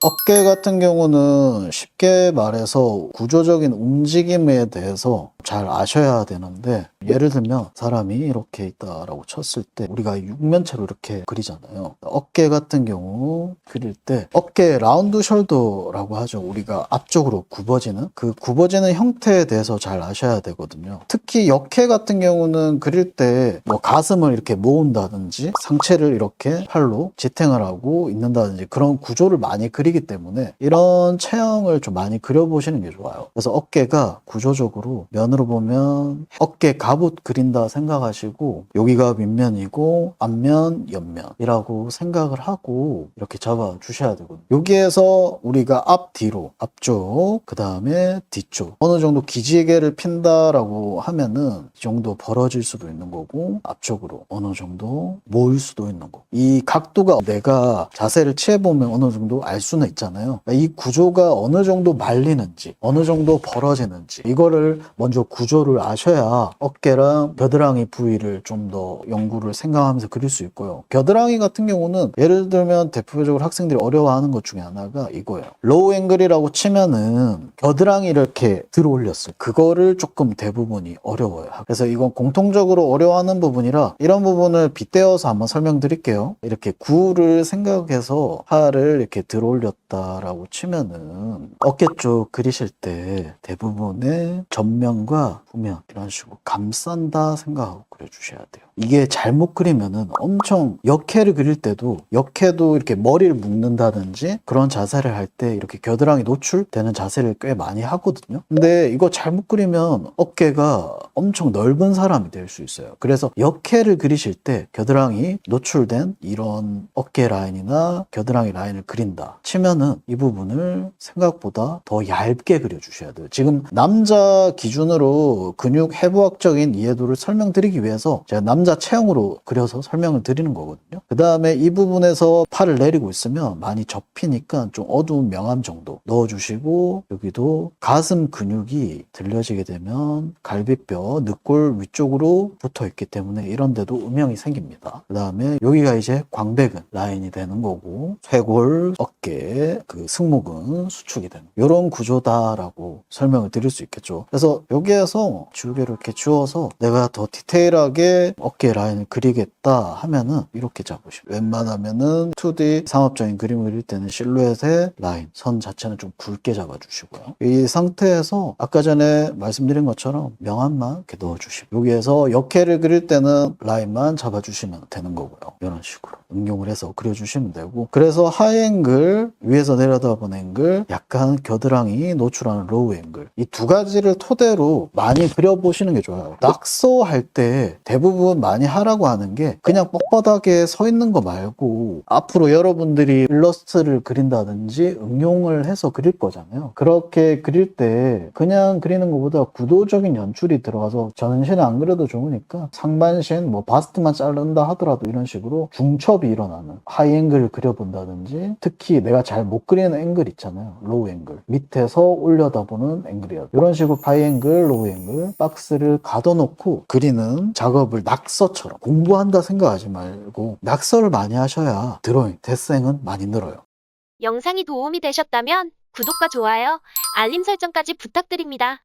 어깨 같은 경우는 쉽게 말해서 구조적인 움직임에 대해서 잘 아셔야 되는데, 예를 들면 사람이 이렇게 있다라고 쳤을 때 우리가 육면체로 이렇게 그리잖아요. 어깨 같은 경우 그릴 때 어깨 라운드 숄더라고 하죠. 우리가 앞쪽으로 굽어지는 그 굽어지는 형태에 대해서 잘 아셔야 되거든요. 특히 역해 같은 경우는 그릴 때 뭐 가슴을 이렇게 모은다든지 상체를 이렇게 팔로 지탱을 하고 있는다든지 그런 구조를 많이 그리기 때문에 이런 체형을 좀 많이 그려보시는 게 좋아요. 그래서 어깨가 구조적으로 면으로 보면 어깨 갑옷 그린다 생각하시고, 여기가 밑면이고 앞면 옆면이라고 생각을 하고 이렇게 잡아 주셔야 되거든요. 여기에서 우리가 앞뒤로 앞쪽 그 다음에 뒤쪽 어느 정도 기지개를 핀다라고 하면은 이 정도 벌어질 수도 있는 거고, 앞쪽으로 어느 정도 모일 수도 있는 거고, 이 각도가 내가 자세를 취해보면 어느 정도 알 수는 있잖아요. 그러니까 이 구조가 어느 정도 말리는지 어느 정도 벌어지는지 이거를 먼저 구조를 아셔야 어깨랑 겨드랑이 부위를 좀 더 연구를 생각하면서 그릴 수 있고요. 겨드랑이 같은 경우는 예를 들면 대표적으로 학생들이 어려워하는 것 중에 하나가 이거예요. 로우 앵글이라고 치면은 겨드랑이를 이렇게 들어 올렸어요. 그거를 조금 대부분이 어려워요. 그래서 이건 공통적으로 어려워하는 부분이라 이런 부분을 빗대어서 한번 설명드릴게요. 이렇게 구를 생각해서 팔을 이렇게 들어 올렸다라고 치면은 어깨 쪽 그리실 때 대부분의 전면과 후면 이런 식으로 감싼다 생각하고 그려주셔야 돼요. 이게 잘못 그리면은 엄청 역해를 그릴 때도 역해도 이렇게 머리를 묶는다든지 그런 자세를 할 때 이렇게 겨드랑이 노출되는 자세를 꽤 많이 하거든요. 근데 이거 잘못 그리면 어깨가 엄청 넓은 사람이 될 수 있어요. 그래서 역해를 그리실 때 겨드랑이 노출된 이런 어깨 라인이나 겨드랑이 라인을 그린다 치면은 이 부분을 생각보다 더 얇게 그려주셔야 돼요. 지금 남자 기준으로 근육 해부학적인 이해도를 설명드리기 위해서 제가 남자 체형으로 그려서 설명을 드리는 거거든요. 그 다음에 이 부분에서 팔을 내리고 있으면 많이 접히니까 좀 어두운 명암 정도 넣어주시고, 여기도 가슴 근육이 들려지게 되면 갈비뼈, 늑골 위쪽으로 붙어 있기 때문에 이런 데도 음영이 생깁니다. 그 다음에 여기가 이제 광배근 라인이 되는 거고, 쇄골, 어깨, 그 승모근 수축이 되는 이런 구조다라고 설명을 드릴 수 있겠죠. 그래서 여기에서 줄기를 이렇게 주어서 내가 더 디테일하게 어깨 라인을 그리겠다 하면은 이렇게 잡으시면, 웬만하면은 2D 상업적인 그림을 그릴 때는 실루엣의 라인, 선 자체는 좀 굵게 잡아주시고요. 이 상태에서 아까 전에 말씀드린 것처럼 명암만 이렇게 넣어주시고, 여기에서 역해를 그릴 때는 라인만 잡아주시면 되는 거고요. 이런 식으로 응용을 해서 그려주시면 되고, 그래서 하이 앵글, 위에서 내려다본 앵글, 약간 겨드랑이 노출하는 로우 앵글, 이 두 가지를 토대로 많이 그려보시는 게 좋아요. 낙서할 때 대부분 많이 하라고 하는 게 그냥 뻣뻣하게 서 있는 거 말고 앞으로 여러분들이 일러스트를 그린다든지 응용을 해서 그릴 거잖아요. 그렇게 그릴 때 그냥 그리는 것보다 구도적인 연출이 들어가서 전신은 안 그려도 좋으니까 상반신, 뭐 바스트만 자른다 하더라도 이런 식으로 중첩이 일어나는 하이 앵글을 그려본다든지, 특히 내가 잘 못 그리는 앵글 있잖아요. 로우 앵글, 밑에서 올려다보는 앵글이야. 이런 식으로 하이 앵글, 로우 앵글 박스를 가둬놓고 그리는 작업을 낙서처럼 공부한다 생각하지 말고 낙서를 많이 하셔야 드로잉, 데생은 많이 늘어요. 영상이 도움이 되셨다면 구독과 좋아요, 알림 설정까지 부탁드립니다.